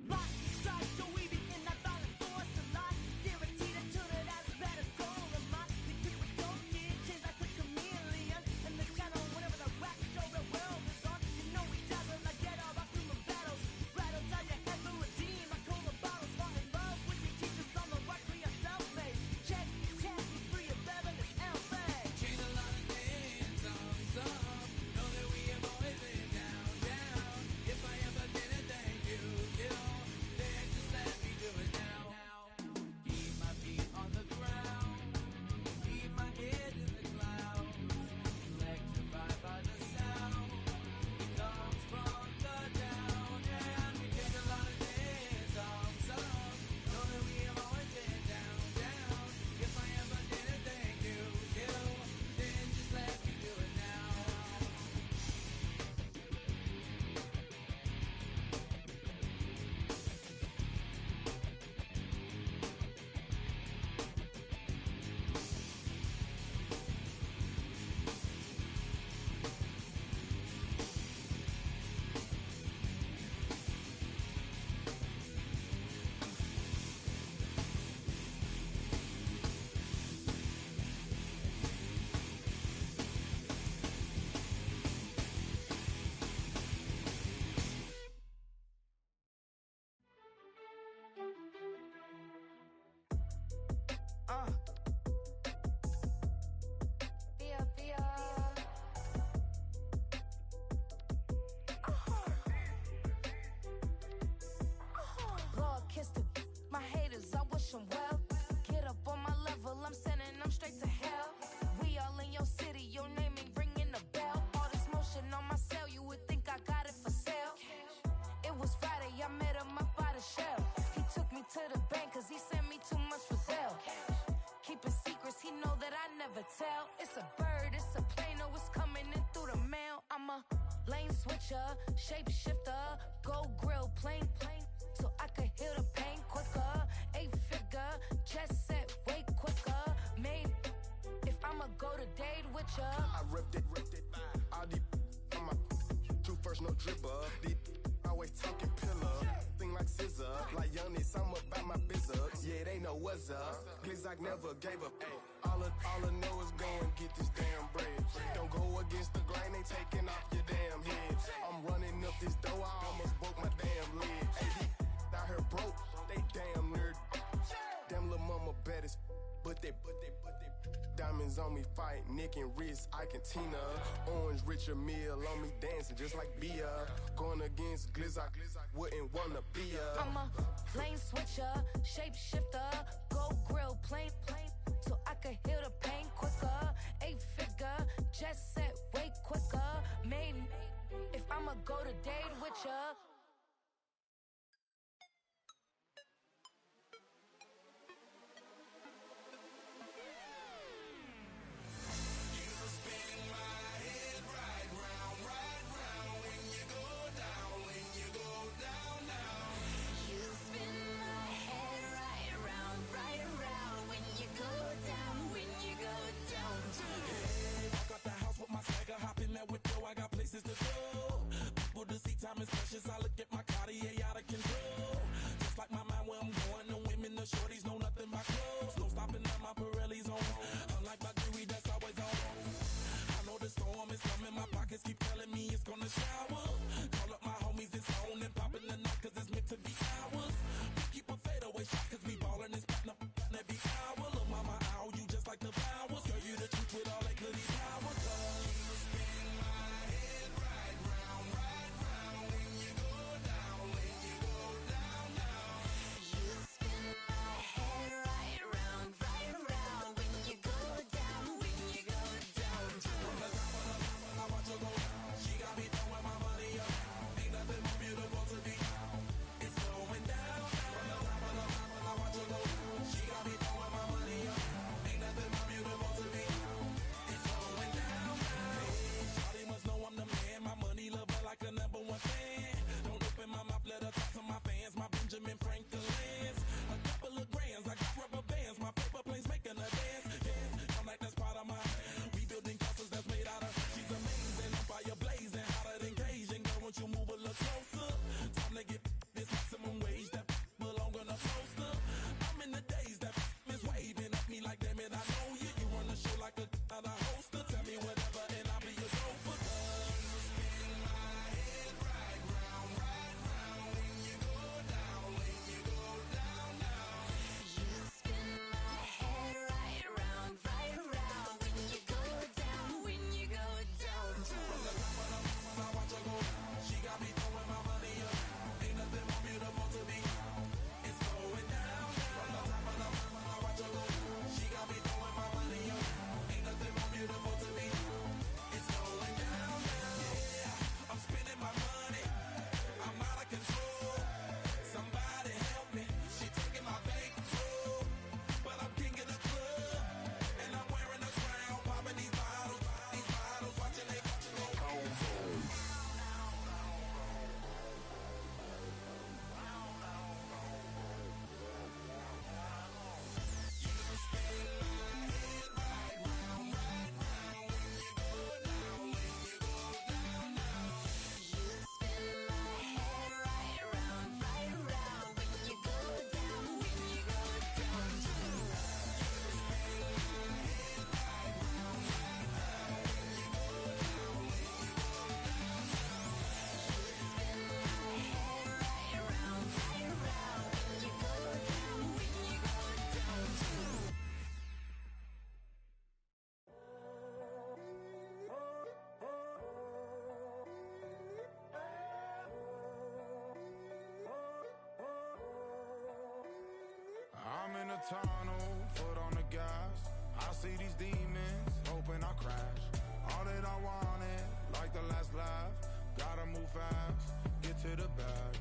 Lock and strike, so we be in that violent force a lot. Guaranteed to turn it as better goal of mine. The people don't get changed like a chameleon. And the channel, whenever the rap show the world is on, you know we dazzle like get all our human battles. Rattles out your head for redeem. I call the bottles, fall in love with your teachers on the rock for yourself, mate. Check, test, 3 of 11 is LA. Chain a lot of names, some know that we have always been down. If I ever did a thank you, then just let me do it now. Keep my feet on the ground, keep my head in the clouds, electrified by the sound. It comes from the down, and we take a lot of names, some know that we have always been down. If I ever did a thank you, then just let me do it now. Lord, kiss my haters, I wish them well. Get up on my level, I'm sending them straight to hell. We all in your city, your name ain't ringing the bell. All this motion on my cell, you would think I got it for sale. It was Friday, I met him up by the shell. He took me to the bank, cause he sent me too much for Zelle. Keeping secrets, he know that I never tell. It's a bird, it's a plane, oh, it's coming in through the mail. I'm a lane switcher, shapeshifter, go grill, plane, so I could heal the pain quicker. 8-figure, chest set way quicker. Made if I'ma go to date with ya. I ripped it. All these on my two first, no dripper. These always talking pillar. Thing like scissor. Like youngest, I'm about my business. Yeah, they know what's up. Glizzock never gave up. All I know is go and get this damn bread. Don't go against the grain, they taking off your damn head. I'm running up this door, I almost broke my damn leg. Hey, out here broke, they damn nerd. Damn little mama bad as but they diamonds on me fight, neck and wrist, I can Tina. Orange Richard Mill on me dancing just like Bia. Going against Glizzock, wouldn't wanna be a. I'm a lane switcher, shapeshifter, go grill, plane, so I could heal the pain quicker. 8-figure, just set way quicker. Made if I'ma go to date with ya. When you go down, tunnel, foot on the gas. I see these demons, hoping I crash. All that I wanted, like the last laugh. Gotta move fast, get to the bag.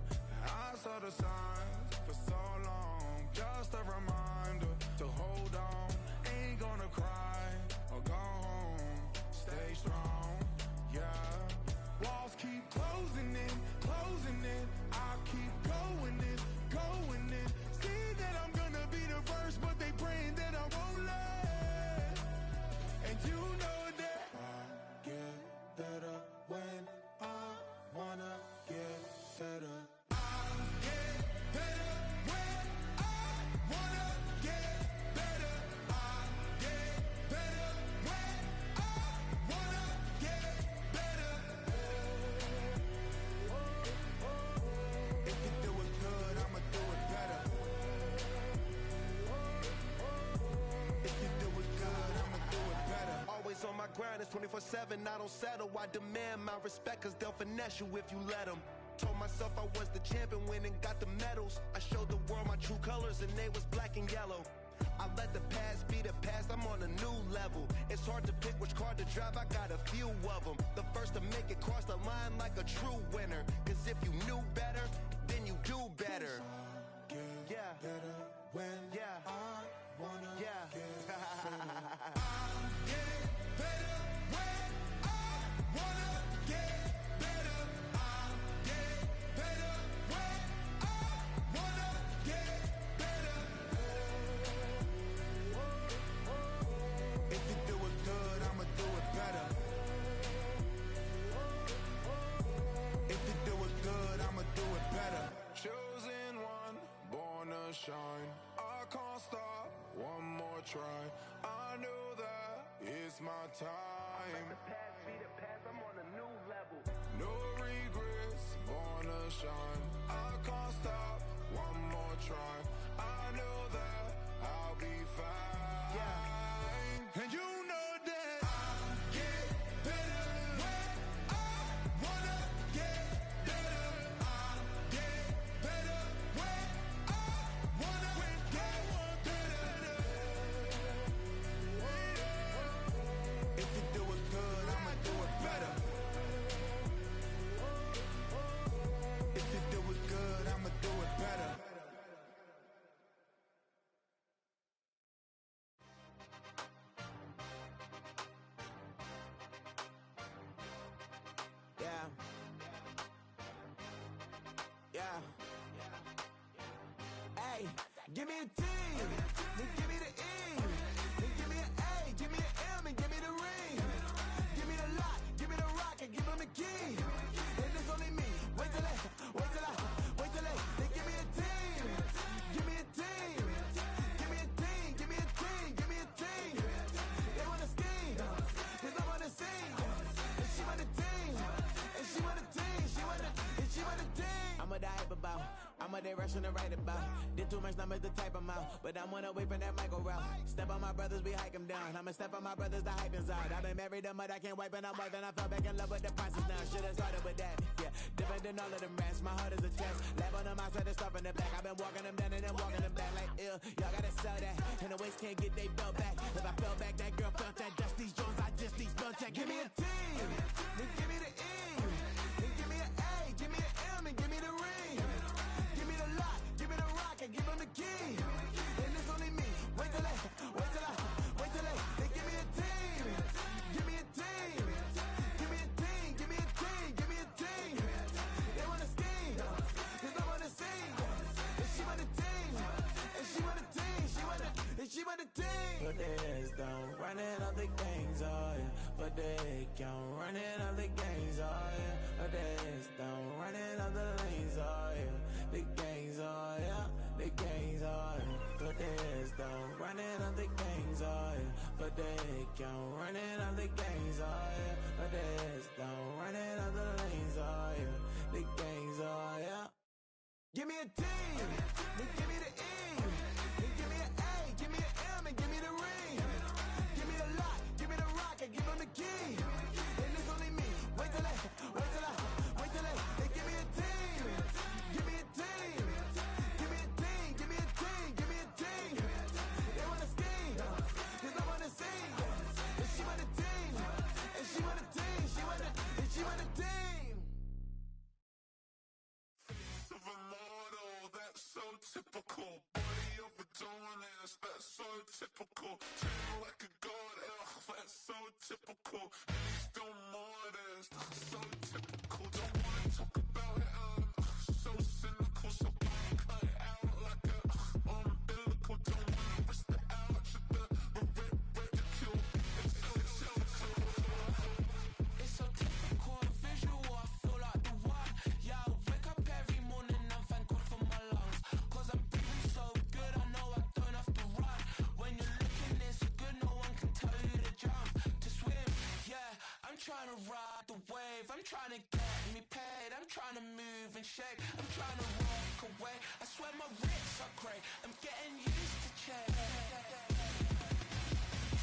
I saw the signs for so long, just a reminder to hold on. Ain't gonna cry or go home, stay strong, yeah. Walls keep closing in, I keep going in, see that I'm gonna be the first, but they praying that I won't let. And you know that I get better when I wanna get better. I get better when I wanna get better. I get better when I wanna get better. If you do it good, I'ma do it better. If you do it good, I'ma do it better. Always on my grind, it's 24/7, I don't settle. I demand my respect, cause they'll finesse you if you let them. Told myself I was the champion, went and got the medals. I showed the world my true colors and they was black and yellow. I let the past be the past, I'm on a new level. It's hard to pick which car to drive, I got a few of them. The first to make it cross the line like a true winner. Cause if you knew better, then you do better. Yeah. Better when Yeah. I wanna Yeah. get better. I get better when I wanna get better. I get better when I wanna get better. If you do it good, I'ma do it better. If you do it good, I'ma do it better. Chosen one, born to shine. I can't stop, one more try. I know that it's my time. The past be the past, I'm on a new level. No regrets, born to shine. I can't stop, one more try. I know that I'll be fine. Yeah. And you know that I get better when I wanna get better. I get better when I wanna get better. If you do it good, I'ma do it better. If you do it good, I'ma do it better. Yeah. Yeah. Hey, give me a T, then give me the E, then give me an A, give me an M, and give me the ring. Give me the lock, give me the rock, and give him the key. And it's only me. Wait till they, then give me a team. Give me a team. Give me a team, give me a team, give me a team. They wanna scheme, cause I wanna sing. And she want a team, and she want a team, and she want a team. I'm what I hype about, I'm what they rushing to write about. Did too much numbers to type them out, but I'm one away from that Michael route. Step on my brothers, we hike them down. I'ma step on my brothers, the hype is out. I've been married them, but I can't wipe and I'm wiping. I fell back in love with the process now. Should've started with that, yeah. Different than all of them rats, my heart is a test. Lab on them outside, the stuff in the back. I've been walking them down and then walking them back like ill. Y'all gotta sell that, and the waist can't get they belt back. If I fell back, that girl felt that. Dust these Jones, I just these belt check. Give me a T, then give me the E, then give me an A, give me an M, and give me the ring. Give me the lock, give me the rock, and give him the key. And it's only me. Wait till they, then give me a team. Give me a team. Give me a team, give me a team, give me a team. They wanna scheme, cause I wanna sing. And she want a team, and she want a team, and she want a team. But there's don't running all the gangs, oh yeah. But they can't running all the gangs, oh yeah. But there's don't running all the lanes, oh yeah. The gangs, oh yeah. The gangs, oh yeah. But there's don't running all the gangs, oh yeah. But they can't running all the gangs, oh yeah. But there's don't running all the lanes, oh yeah. The gangs, oh yeah. Give me a T, then give me the E, then give me an A, give me an M, and give me the ring. Give me the lock, give me the rock, and give him the key. And it's only me. Wait till they, then give me a team. Give me a team. Give me a team, give me a team, give me a team. typical. Body overdoing it, that's so typical. Tail like a god, that's so typical. And he's still more this, that's so typical. Don't wanna talk about it, so cynical. So I cut it out like a umbilical. Don't wanna risk the ouch of the ridicule. It's so typical. It's so typical, visual, I feel like the one. Yeah, I wake up every morning and thank God for my lungs. Cause I'm breathing so good, I know I don't have to run. When you're looking this good, no one can tell you to jump, to swim. Yeah, I'm trying to ride the wave, I'm trying to get me paid, I'm trying to move and shake, I'm trying to walk away. I swear my wrists are great, I'm getting used to change.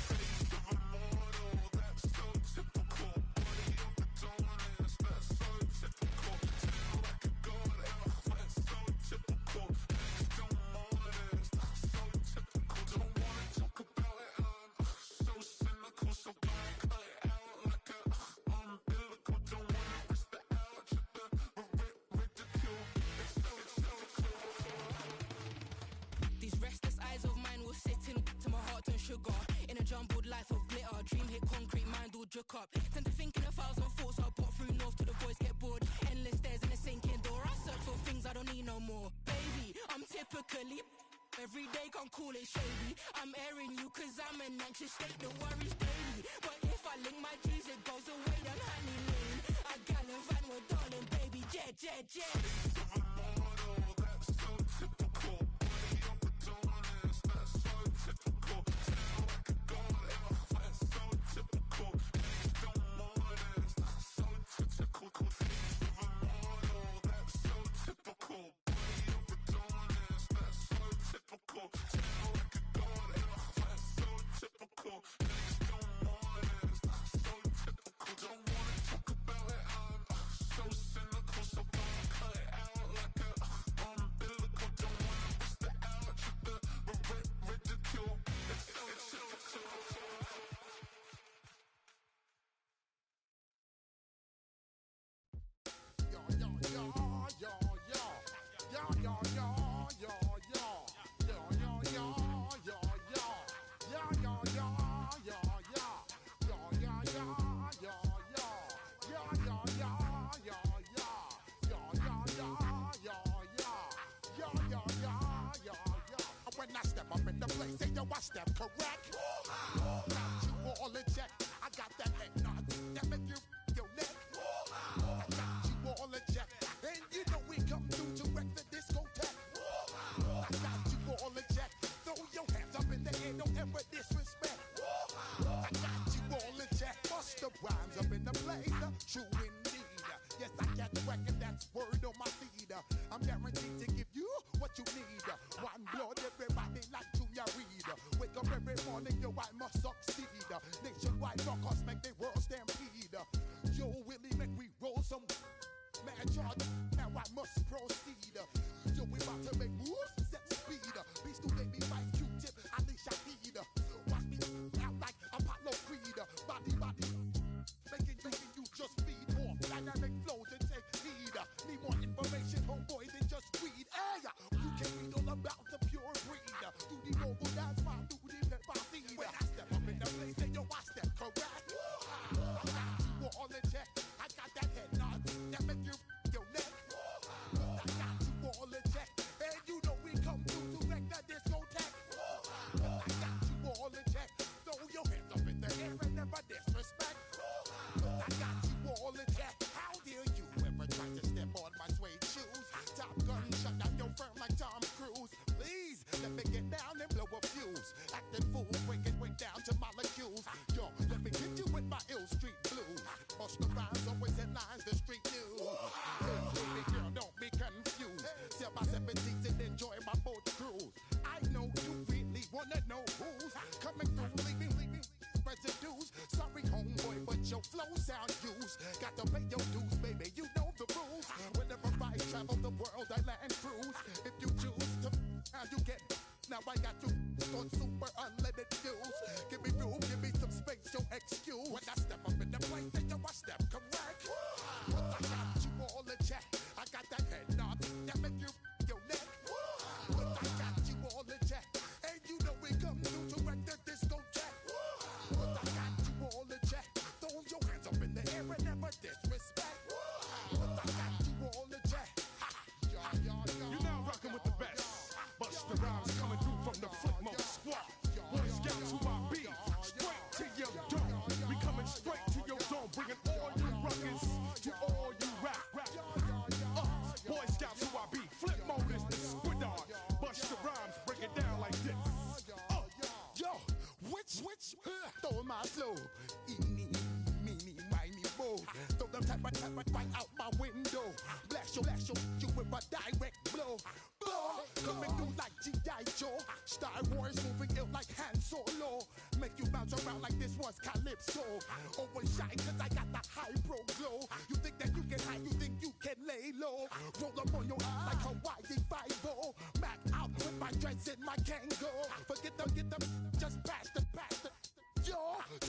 Face of a mortal, that's so typical. Body overdoing it, that's so typical. Tail like a god, that's so typical. And he's still more this, that's so typical. Don't wanna talk about it, so cynical. So I cut it out like a umbilical. Don't wanna risk the ouch of the ridicule. It's so typical. These restless eyes of mine will sit in to my heart and sugar. In a jumbled life of glitter, dream hit concrete, mind all jook up. Tend to think in 1,000 thoughts, I'll put through north till the voice get bored. Endless stairs in a sinking door, I search for things I don't need no more. Baby, I'm typically every day, can't call it shady. I'm airing you cause I'm an anxious state, the worries daily. But if I link my G's, it goes away down honey lane. I gallivant with darling, baby, jet, jet, jet. Face of a mortal, that's so typical. Body overdoing it, that's so typical. Tail like a god, that's so typical. And he's still more this, that's so typical. Face of a mortal, that's so typical. Body overdoing it, that's so typical. Tail like a god, that's so typical. And he's still more this, that's so typical. Don't wanna talk about it, so cynical. So I cut it out like a umbilical. Don't wanna risk the ouch of the ridicule. It's so typical. When I step up in the place, say yo, I step correct. Got you all in check. I got that head nod that make you your neck. I got you all in check, and you know we come through to wreck the discotheque. I got you all in check. Throw your hands up in the air, don't ever disrespect. I got you all in check. Bust the rhymes up in the place, true indeed. Yes, I get record, that's word on my feed. I'm guaranteed to give you what you need. One blood, everybody like Junior Reed. Wake up every morning, yo, I must succeed. Nationwide rockers make the world stampede. Yo, Willie, make we roll some mad charge. Now I must proceed. Yo, we about to make moves, set speed. Beast to baby, Vice Q-tip, Alicia Heed. Watch me out like Apollo Creed. Body, making you just feed off dynamic flows and take heed. Need more information, homeboy, than just read. Hey, you can read all about the pure breed. Do the mobile dance, my do the pepper seed. When I step up in the place, say yo, I step correct. I got you all in check. I got that head nod that make you your neck. I got you all in check, and you know we come through to wreck the discotheque. I got you all in check. Throw your hands up in the air and never disrespect. I got you all in check. How dare you ever try to step on my suede shoes? Top Gun shut down your firm like Tom Cruise. Please let me get down and blow a fuse. Acting fool, breaking way down to molecules. Yo, let me get you with my ill street blues. Bust the rhymes, always headlines, the street news. Hey, baby girl, don't be confused. Sell my 17s and enjoy my boat cruise. I know you really wanna know who's coming through, leaving residues. Sorry, homeboy, but your flow sound used. Got to pay your dues, baby, you know the rules. Whenever I travel the world, I land cruise. If you choose to, how you get. Now I got you on super unleaded fuels. Give me room, give me some space, your excuse. When I step up in the place, then yo, I step correct. But I got you all in check. I got that head nod that make you your neck. When my flow. Eeny, meeny, miny, mo. Throw them type right out my window. Blast you with a direct blow. Blow, coming through like G.I. Joe. Star Wars moving ill like Han Solo. Make you bounce around like this was Calypso. Always shine cause I got the high pro glow. You think that you can hide, you think you can lay low. Roll up on your eye like Hawaii 5-0. Back out with my dreads in my Kango. Forget them, just